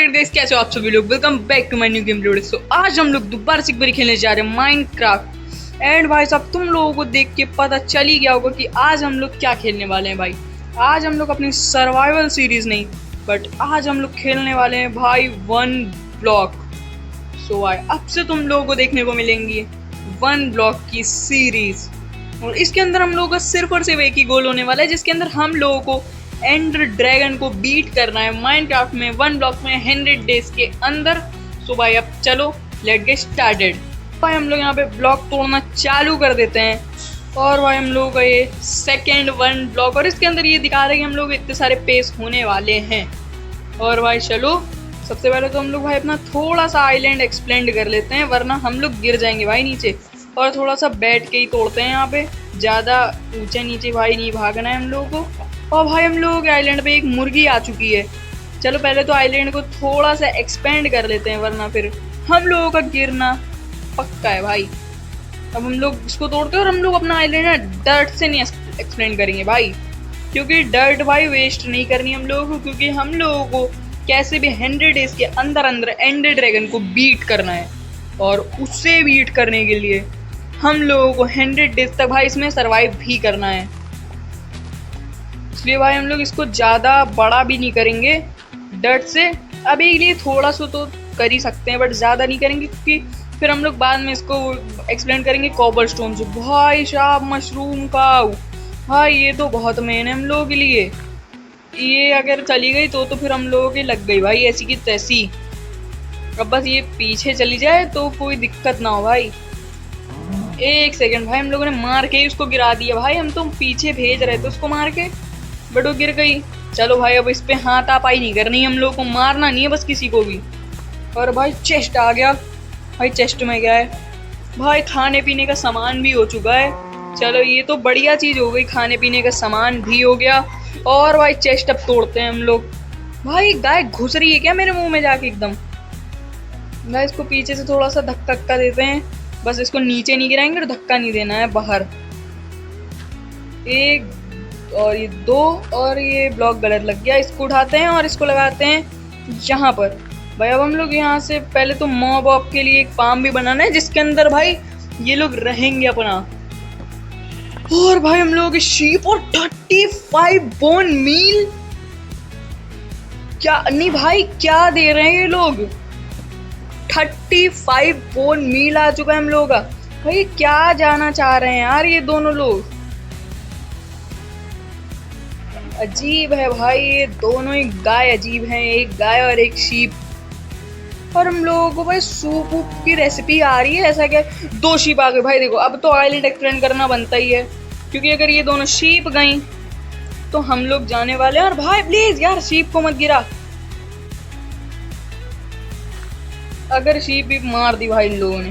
Alright guys, कैसे हो आप सभी लोग। Welcome back to my new game video. So आज हम लोग दोबारा से एक बार खेलने जा रहे हैं माइनक्राफ्ट। एंड भाई साहब, तुम लोगों को देख के पता चल ही गया होगा कि आज हम लोग क्या खेलने वाले हैं। भाई आज हम लोग अपनी सर्वाइवल सीरीज नहीं, बट आज हम लोग खेलने वाले हैं भाई वन ब्लॉक। सो भाई अब से तुम लोगों को देखने को मिलेंगी वन ब्लॉक की सीरीज, और इसके अंदर हम लोगों का सिर्फ और सिर्फ एक ही गोल होने वाला है, जिसके अंदर हम लोगों को एंडर ड्रैगन को बीट करना है माइनक्राफ्ट में वन ब्लॉक में 100 डेज के अंदर। सो भाई अब चलो लेट गेट स्टार्टेड। भाई हम लोग यहाँ पे ब्लॉक तोड़ना चालू कर देते हैं, और भाई हम लोग का ये सेकेंड वन ब्लॉक, और इसके अंदर ये दिखा रहे हैं कि हम लोग इतने सारे पेस होने वाले हैं। और भाई चलो सबसे पहले तो हम लोग भाई अपना थोड़ा सा आइलैंड एक्सप्लेंड कर लेते हैं, वरना हम लोग गिर जाएंगे भाई नीचे। और थोड़ा सा बैठ के ही तोड़ते हैं यहाँ पे, ज़्यादा ऊंचे नीचे भाई नहीं भागना है हम लोगों को। और भाई हम लोगों के आइलैंड पे एक मुर्गी आ चुकी है। चलो पहले तो आइलैंड को थोड़ा सा एक्सपेंड कर लेते हैं, वरना फिर हम लोगों का गिरना पक्का है भाई। अब हम लोग इसको तोड़ते हैं, और हम लोग अपना आइलैंड ना डर्ट से नहीं एक्सपेंड करेंगे भाई, क्योंकि डर्ट भाई वेस्ट नहीं करनी हम लोगों को, क्योंकि हम लोगों को कैसे भी 100 डेज के अंदर अंदर एंडर ड्रैगन को बीट करना है। और उससे बीट करने के लिए हम लोगों को 100 डेज तक भाई इसमें सरवाइव भी करना है। इसलिए भाई हम लोग इसको ज़्यादा बड़ा भी नहीं करेंगे डर्ट से, अभी के लिए थोड़ा सा तो कर ही सकते हैं, बट ज़्यादा नहीं करेंगे, क्योंकि फिर हम लोग बाद में इसको एक्सप्लेन करेंगे कॉबल स्टोन से। भाई साहब मशरूम का भाई ये तो बहुत मेन है हम लोगों के लिए। ये अगर चली गई तो फिर हम लोगों की लग गई भाई ऐसी की तैसी। अब बस ये पीछे चली जाए तो कोई दिक्कत ना हो भाई। एक सेकंड भाई, हम लोगों ने मार के ही उसको गिरा दिया भाई। हम तो पीछे भेज रहे थे उसको मार के, बट वो गिर गई। चलो भाई अब इस पे हाथ आपाई नहीं करनी, हम लोग को मारना नहीं है बस किसी को भी। और भाई चेस्ट आ गया। भाई चेस्ट में क्या है भाई, खाने पीने का सामान भी हो चुका है। चलो ये तो बढ़िया चीज़ हो गई, खाने पीने का सामान भी हो गया। और भाई चेस्ट अब तोड़ते हैं हम लोग। भाई गाय घुस रही है क्या मेरे मुंह में जाके एकदम। भाई इसको पीछे से थोड़ा सा धक्का देते हैं, बस इसको नीचे नहीं गिराएंगे और धक्का नहीं देना है बाहर। एक और ये दो, और ये ब्लॉक गलत लग गया। इसको उठाते हैं और इसको लगाते हैं यहाँ पर। भाई अब हम लोग यहाँ से पहले तो मॉब ऑफ के लिए एक फार्म भी बनाना है, जिसके अंदर भाई ये लोग रहेंगे अपना। और भाई हम लोग शीप और 35 बोन मील, क्या नहीं भाई क्या दे रहे हैं ये लोग। 35 बोन मील आ चुका है हम लोगों का। भाई क्या जाना चाह रहे हैं यार ये दोनों लोग, अजीब है भाई। ये दोनों ही गाय अजीब हैं, एक गाय और एक शीप। और हम लोगों को भाई सूप वूप की रेसिपी आ रही है, ऐसा क्या। 2 शीप आ गए भाई। देखो अब तो आइलैंड एक्सप्लेन करना बनता ही है, क्योंकि अगर ये दोनों शीप गई तो हम लोग जाने वाले हैं। और भाई प्लीज यार शीप को मत गिरा, अगर शीप भी मार दी भाई इन लोगों ने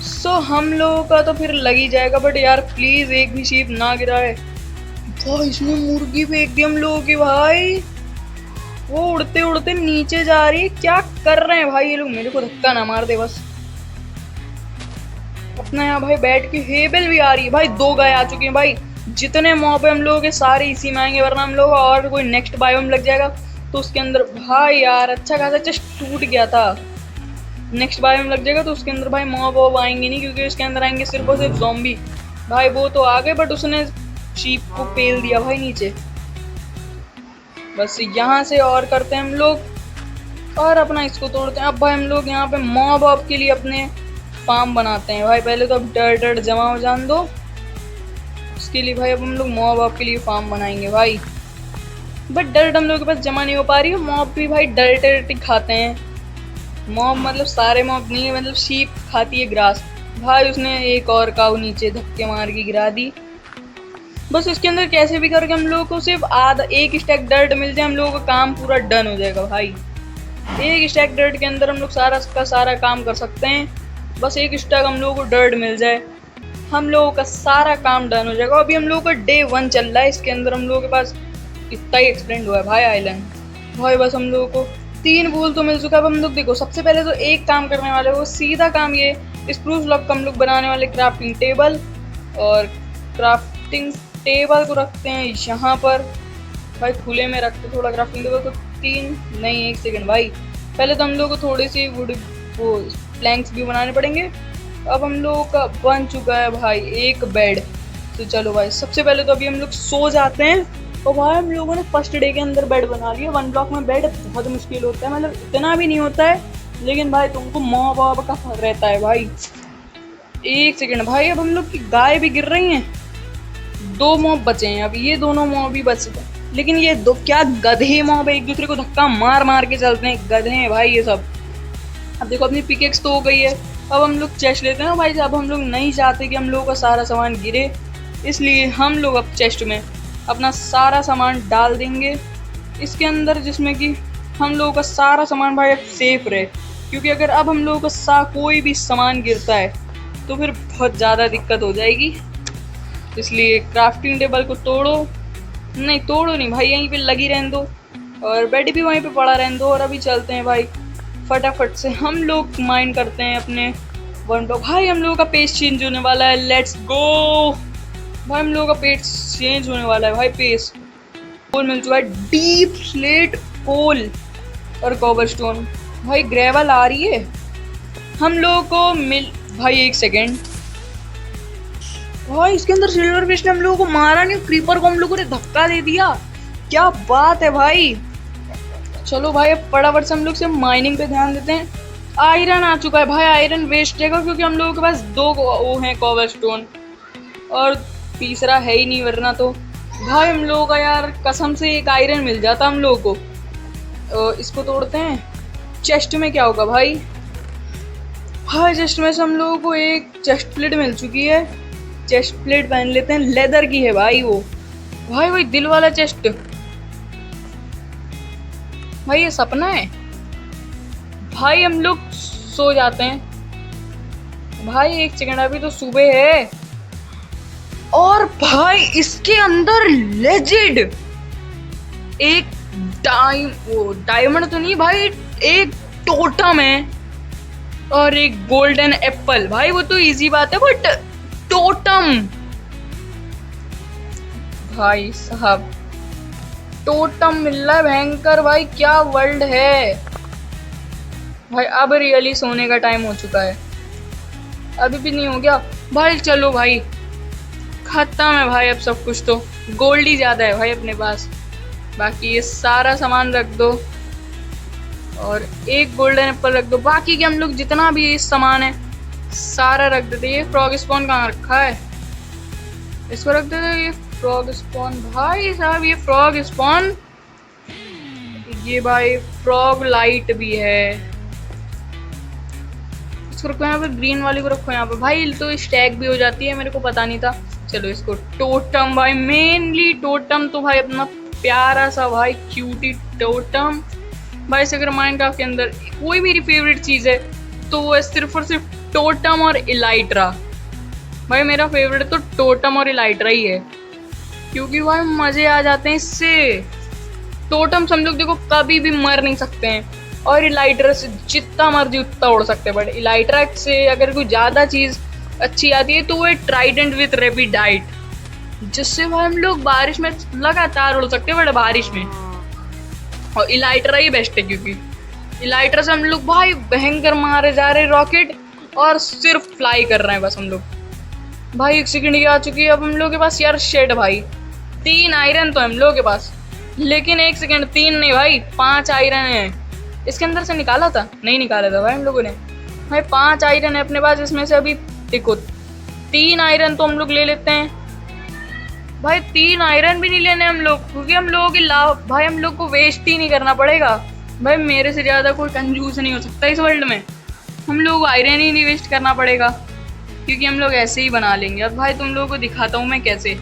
सो हम लोगों का तो फिर लग ही जाएगा। बट यार प्लीज एक भी शीप ना गिराए। भाई इसने मुर्गी फेंक दी हम लोगों की भाई, वो उड़ते उड़ते नीचे जा रही है। क्या कर रहे हैं भाई ये लोग, मेरे को धक्का ना मार दे बस। अपना यहाँ भाई बैठ के हेबल भी आ रही है भाई। 2 गाय आ चुकी हैं भाई। जितने मॉब है हम लोगों के सारे इसी में आएंगे, वरना हम लोग और कोई नेक्स्ट बायोम लग जाएगा तो उसके अंदर भाई यार अच्छा खासा चेस्ट टूट गया था। नेक्स्ट बायोम लग जाएगा तो उसके अंदर भाई मॉब वॉब आएंगे नहीं, क्योंकि उसके अंदर आएंगे सिर्फ और सिर्फ ज़ॉम्बी। भाई वो तो आ गए, बट उसने शीप को पेल दिया भाई नीचे। बस यहाँ से और करते हैं हम लोग, और अपना इसको तोड़ते हैं। अब भाई हम लोग यहाँ पे मॉब ऑफ के लिए अपने फार्म बनाते हैं भाई। पहले तो अब डर्ट जमा हो जान दो, उसके लिए भाई अब हम लोग मॉब ऑफ के लिए फार्म बनाएंगे भाई। बट डर्ट हम लोग के पास जमा नहीं हो पा रही है। मॉब भी भाई डर्ट ही खाते हैं। मॉब मतलब सारे मॉब नहीं है, मतलब शीप खाती है ग्रास। भाई उसने एक और काऊ नीचे धक्के मार के गिरा दी। बस इसके अंदर कैसे भी करके हम लोगों को सिर्फ आधा एक स्टैक डर्ट मिल जाए, हम लोगों का काम पूरा डन हो जाएगा भाई। एक स्टैक डर्ट के अंदर हम लोग सारा का सारा काम कर सकते हैं। बस एक स्टैक हम लोगों को डर्ट मिल जाए, हम लोगों का सारा काम डन हो जाएगा। अभी हम लोगों का डे 1 चल रहा है, इसके अंदर हम लोगों के पास इतना ही एक्सपेंड हुआ है भाई आइलैंड। भाई बस हम लोगों को 3 वूल तो मिल चुका है। अब हम लोग देखो सबसे पहले तो एक काम करने वाले, वो सीधा काम ये स्प्रूस ब्लॉक का हम लोग बनाने वाले क्राफ्टिंग टेबल। और क्राफ्टिंग टेबल को रखते हैं यहाँ पर भाई, खुले में रखते थोड़ा क्राफ्टिंग टेबल को। 3 नहीं 1 सेकंड भाई, पहले तो हम लोग को थोड़े से वुड वो प्लैंक्स भी बनाने पड़ेंगे। अब हम लोगों का बन चुका है भाई एक बेड। तो चलो भाई सबसे पहले तो अभी हम लोग सो जाते हैं। और भाई हम लोगों ने फर्स्ट डे के अंदर बेड बना लिया। 1 ब्लॉक में बेड बहुत मुश्किल होता है, मतलब इतना भी नहीं होता है, लेकिन भाई तुमको माँ बाप का रहता है भाई। एक सेकेंड भाई, अब हम लोग की गाय भी गिर रही हैं। 2 मॉब बचे हैं, अब ये दोनों मॉब भी बचे हैं, लेकिन ये दो क्या गधे मॉब एक दूसरे को धक्का मार मार के चलते हैं, गधे हैं भाई ये सब। अब देखो अपनी पिकेक्स तो हो गई है। अब हम लोग चेस्ट लेते हैं भाई। अब हम लोग नहीं चाहते कि हम लोगों का सारा सामान गिरे, इसलिए हम लोग अब चेस्ट में अपना सारा सामान डाल देंगे इसके अंदर, जिसमें कि हम लोगों का सारा सामान भाई अब सेफ रहे। क्योंकि अगर अब हम लोगों का कोई भी सामान गिरता है तो फिर बहुत ज़्यादा दिक्कत हो जाएगी। इसलिए क्राफ्टिंग टेबल को तोड़ो, नहीं तोड़ो नहीं भाई, यहीं पे लगी रहने दो, और बेड भी वहीं पे पड़ा रहने दो। और अभी चलते हैं भाई फटाफट से हम लोग माइन करते हैं अपने 1 ब्लॉक। भाई हम लोगों का पेज चेंज होने वाला है, लेट्स गो भाई। हम लोगों का पेज चेंज होने वाला है भाई। पेज कोल मिल चुका है, डीप स्लेट कोल और कॉबलस्टोन। भाई ग्रेवल आ रही है हम लोगों को मिल। भाई एक सेकेंड भाई, इसके अंदर सिल्वर फिश ने हम लोगों को मारा नहीं, क्रीपर को हम लोगों ने धक्का दे दिया। क्या बात है भाई। चलो भाई अब फटाफट से हम लोग सिर्फ माइनिंग पे ध्यान देते हैं। आयरन आ चुका है भाई, आयरन वेस्ट है क्योंकि हम लोगों के पास 2 वो हैं कॉबलस्टोन, और तीसरा है ही नहीं, वरना तो भाई हम लोगों का यार कसम से एक आयरन मिल जाता हम लोगों को। इसको तोड़ते हैं। चेस्ट में क्या होगा भाई? भाई चेस्ट में से हम लोगों को एक चेस्ट प्लेट मिल चुकी है। चेस्ट प्लेट पहन लेते हैं, लेदर की है भाई वो। भाई वही दिल वाला चेस्ट। भाई ये सपना है भाई। हम लोग सो जाते हैं भाई। एक सेकंड, अभी तो सुबह है। और भाई इसके अंदर लेजेंड एक डायमंड तो नहीं भाई, एक टोटम है और एक गोल्डन एप्पल। भाई वो तो इजी बात है, बट टोटम भाई साहब, टोटम मिल रहा है भयंकर। भाई क्या वर्ल्ड है भाई। अब रियली सोने का टाइम हो चुका है, अभी भी नहीं हो गया भाई। चलो भाई खत्म है भाई अब सब कुछ। तो गोल्ड ही ज़्यादा है भाई अपने पास, बाकी ये सारा सामान रख दो और एक गोल्डन एप्पल रख दो। बाकी के हम लोग जितना भी ये सामान है सारा रख देते। ये फ्रॉग स्पॉन कहाँ रखा है, इसको रख देते। ये फ्रॉग स्पॉन भाई साहब, ये फ्रॉग स्पॉन, ये भाई फ्रॉग लाइट भी है, इसको रखो यहाँ पे। ग्रीन वाली को रखो यहाँ पे भाई, तो स्टैक भी हो जाती है, मेरे को पता नहीं था। चलो इसको टोटम भाई, मेनली टोटम तो भाई अपना प्यारा सा भाई क्यूटी टोटम भाई। से अगर माइनक्राफ्ट के अंदर कोई मेरी फेवरेट चीज़ है तो वो है सिर्फ और सिर्फ टोटम और इलाइट्रा। भाई मेरा फेवरेट तो टोटम और इलाइट्रा ही है, क्योंकि भाई मज़े आ जाते हैं इससे। टोटम हम लोग देखो कभी भी मर नहीं सकते हैं, और इलाइट्रा से जितना मर्जी उतना उड़ सकते हैं। बट इलाइट्रा से अगर कोई ज़्यादा चीज़ अच्छी आती है तो वो है ट्राइडेंट विथ रेपिडाइट, जिससे भाई हम लोग बारिश में लगातार उड़ सकते हैं, बट बारिश में। और इलाइट्रा ही बेस्ट है, क्योंकि इलाइट्रा से हम लोग भाई भयंकर मारे जा रहे रॉकेट और सिर्फ फ्लाई कर रहे हैं बस हम लोग। भाई एक सेकंड ये आ चुकी है अब हम लोग के पास यार शेड। भाई 3 आयरन तो हम लोग के पास, लेकिन एक सेकंड 3 नहीं भाई 5 आयरन है। इसके अंदर से निकाला था, नहीं निकाला था भाई हम लोगों ने। भाई 5 आयरन है अपने पास, इसमें से अभी देखो 3 आयरन तो हम लोग ले लेते हैं। भाई 3 आयरन भी नहीं लेने हम लोग, क्योंकि हम लोगों की लाभ भाई हम लोग को वेस्ट ही नहीं करना पड़ेगा। भाई मेरे से ज़्यादा कोई कंजूस नहीं हो सकता इस वर्ल्ड में। हम लोग को आयरन ही नहीं वेस्ट करना पड़ेगा, क्योंकि हम लोग ऐसे ही बना लेंगे। अब भाई तुम लोगों को दिखाता हूँ मैं कैसे।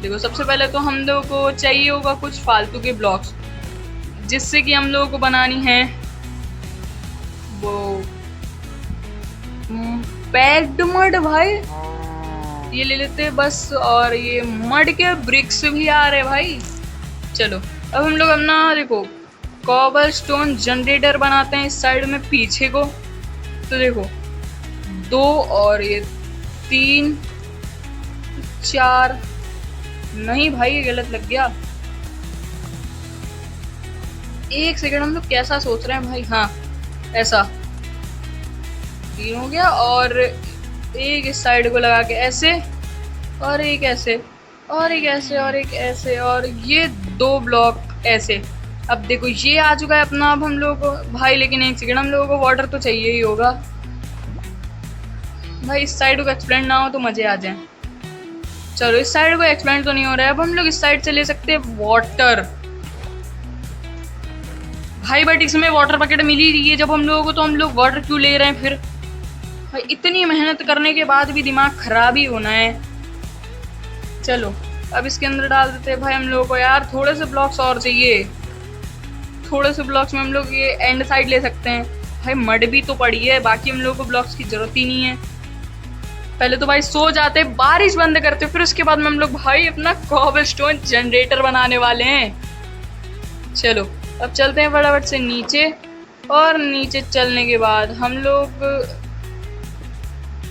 देखो सबसे पहले तो हम लोगों को चाहिए होगा कुछ फालतू के ब्लॉक्स, जिससे कि हम लोगों को बनानी है वो पैक्ड मड। भाई ये ले लेते हैं बस, और ये मड के ब्रिक्स भी आ रहे भाई। चलो अब हम लोग अपना देखो कॉबल स्टोन जनरेटर बनाते हैं इस साइड में पीछे को। तो देखो 2 और ये 3 4, नहीं भाई ये गलत लग गया। एक सेकंड, हम लोग कैसा सोच रहे हैं भाई। हाँ ऐसा 3 हो गया, और एक इस साइड को लगा के ऐसे, और एक ऐसे, और एक ऐसे, और एक ऐसे, और ये 2 ब्लॉक ऐसे। अब देखो ये आ चुका है अपना। अब हम लोग को भाई, लेकिन एक सेकंड, हम लोगों को वाटर तो चाहिए ही होगा भाई। इस साइड को एक्सप्लेंड ना हो तो मजे आ जाएं। चलो इस साइड को एक्सप्लेंड तो नहीं हो रहा है, अब हम लोग इस साइड से ले सकते हैं वाटर भाई। बट इसमें वाटर बकेट मिल ही रही है जब हम लोगों को, तो हम लोग वाटर क्यों ले रहे हैं फिर भाई? इतनी मेहनत करने के बाद भी दिमाग खराब ही होना है। चलो अब इसके अंदर डाल देते हैं भाई हम लोगों को। यार थोड़े से ब्लॉक्स और चाहिए, थोड़े से ब्लॉक्स में हम लोग ये एंड साइड ले सकते हैं भाई। मड भी तो पड़ी है, बाकी हम लोगों को ब्लॉक्स की जरूरत ही नहीं है। पहले तो भाई सो जाते, बारिश बंद करते, फिर उसके बाद में हम लोग भाई अपना कॉबलस्टोन जनरेटर बनाने वाले हैं। चलो अब चलते हैं फटाफट से नीचे, और नीचे चलने के बाद हम लोग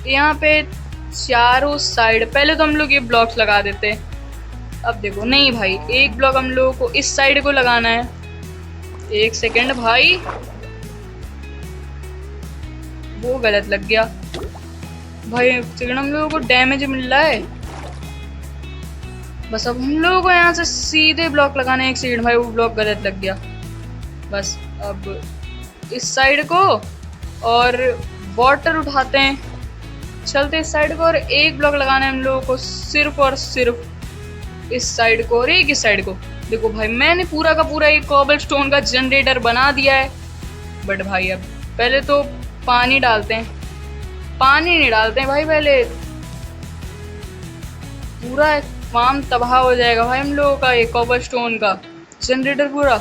यहाँ पे चारों साइड, पहले तो हम लोग ये ब्लॉक्स लगा देते। अब देखो नहीं भाई, एक ब्लॉक हम लोगों को इस साइड को लगाना है। एक सेकंड भाई, वो गलत लग गया भाई। एक सेकंड, हम लोगों को डैमेज मिल रहा है बस। अब हम लोगों को यहाँ से सीधे ब्लॉक लगाना है। एक सेकंड भाई, वो ब्लॉक गलत लग गया बस। अब इस साइड को और वाटर उठाते हैं, चलते इस साइड को, और एक ब्लॉक लगाना है हम लोगों को सिर्फ और सिर्फ इस साइड को और एक इस साइड को। देखो भाई मैंने पूरा का पूरा एक कॉबलस्टोन का जनरेटर बना दिया है। बट भाई अब पहले तो पानी डालते हैं। पानी नहीं डालते हैं भाई, पहले पूरा फार्म तबाह हो जाएगा भाई हम लोगों का, एक कॉबलस्टोन का जनरेटर पूरा।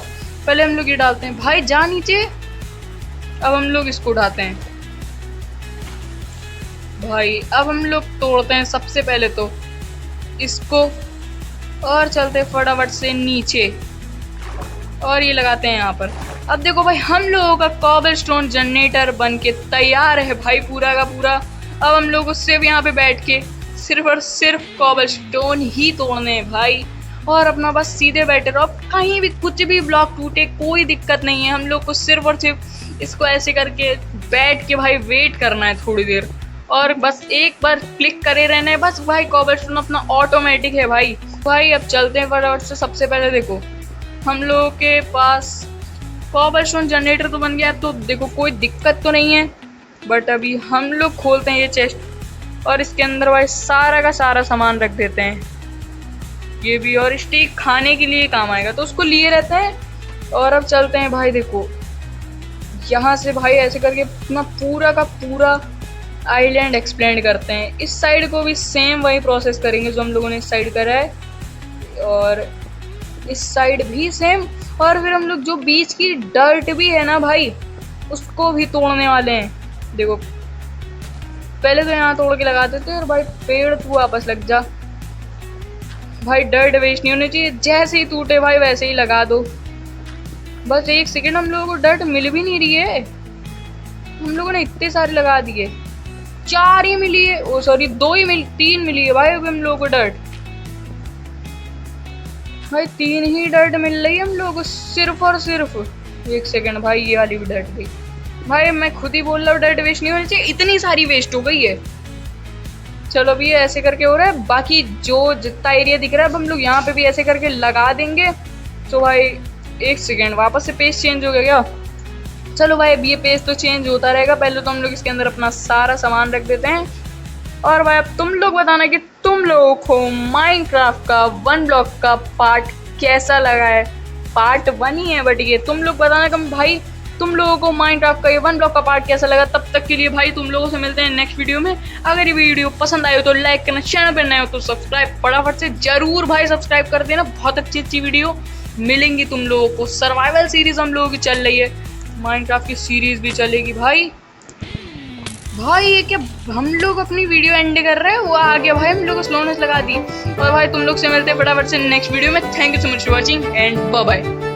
पहले हम लोग ये डालते हैं भाई, जा नीचे। अब हम लोग इसको उठाते हैं भाई। अब हम लोग तोड़ते हैं सबसे पहले तो इसको, और चलते फटाफट से नीचे, और ये लगाते हैं यहाँ पर। अब देखो भाई हम लोगों का कॉबलस्टोन जनरेटर बन के तैयार है भाई, पूरा का पूरा। अब हम लोग सिर्फ यहाँ पे बैठ के सिर्फ और सिर्फ कॉबलस्टोन ही तोड़ने हैं भाई, और अपना बस सीधे बैठे रहो। अब कहीं भी कुछ भी ब्लॉक टूटे कोई दिक्कत नहीं है, हम लोग को सिर्फ और सिर्फ इसको ऐसे करके बैठ के भाई वेट करना है थोड़ी देर, और बस एक बार क्लिक करे रहना है बस भाई। कॉबलस्टोन अपना ऑटोमेटिक है भाई। अब चलते हैं फटाफट से। सबसे पहले देखो हम लोगों के पास कॉबलस्टोन जनरेटर तो बन गया, तो देखो कोई दिक्कत तो नहीं है। बट अभी हम लोग खोलते हैं ये चेस्ट, और इसके अंदर भाई सारा का सारा सामान रख देते हैं। ये भी, और स्टिक खाने के लिए काम आएगा तो उसको लिए रहते हैं। और अब चलते हैं भाई, देखो यहाँ से भाई ऐसे करके अपना पूरा का पूरा आइलैंड एक्सप्लेंड करते हैं। इस साइड को भी सेम वही प्रोसेस करेंगे जो हम लोगों ने इस साइड करा है, और इस साइड भी सेम। और फिर हम लोग जो बीच की डर्ट भी है ना भाई, उसको भी तोड़ने वाले हैं। देखो पहले तो यहाँ तोड़ के लगा देते हैं, और भाई पेड़ तू वापस लग जा भाई, डर्ट वेस्ट नहीं होनी चाहिए। जैसे ही टूटे भाई वैसे ही लगा दो बस। एक सेकेंड, हम लोगों को डर्ट मिल भी नहीं रही है, हम लोगों ने इतने सारे लगा दिए। 4 ही मिली है, ओ सॉरी 2 ही मिली, 3 मिली है भाई अभी हम लोगों को डर्ट भाई। 3 ही डर्ट मिल रही है हम लोगों को सिर्फ और सिर्फ। एक सेकेंड भाई, ये वाली भी डर्ट गई भाई। मैं खुद ही बोल रहा हूँ डर्ट वेस्ट नहीं होनी चाहिए, इतनी सारी वेस्ट हो गई है। चलो अभी ऐसे करके हो रहा है, बाकी जो जितना एरिया दिख रहा है अब हम लोग यहाँ पे भी ऐसे करके लगा देंगे। तो भाई एक सेकेंड, वापस से पेज चेंज हो गया क्या? चलो भाई अब ये पेज तो चेंज होता रहेगा। पहले तो हम लोग इसके अंदर अपना सारा सामान रख देते हैं। और भाई अब तुम लोग बताना कि तुम लोगों को माइनक्राफ्ट का 1 ब्लॉक का पार्ट कैसा लगा है। पार्ट 1 ही है बट ये तुम लोग बताना कि भाई तुम लोगों को माइनक्राफ्ट का ये 1 ब्लॉक का पार्ट कैसा लगा। तब तक के लिए भाई तुम लोगों से मिलते हैं नेक्स्ट वीडियो में। अगर ये वीडियो पसंद आए हो तो लाइक करना, चैनल पर नए हो तो सब्सक्राइब फटाफट से जरूर भाई सब्सक्राइब कर देना। बहुत अच्छी अच्छी वीडियो मिलेंगी तुम लोगों को। सर्वाइवल सीरीज हम लोगों की चल रही है, माइनक्राफ्ट की सीरीज भी चलेगी भाई। ये क्या हम लोग अपनी वीडियो एंड कर रहे हैं, वो आ गया भाई, हम लोग को स्लोनेस लगा दी। और भाई तुम लोग से मिलते हैं फटाफट से नेक्स्ट वीडियो में। Thank you so much for watching and bye bye.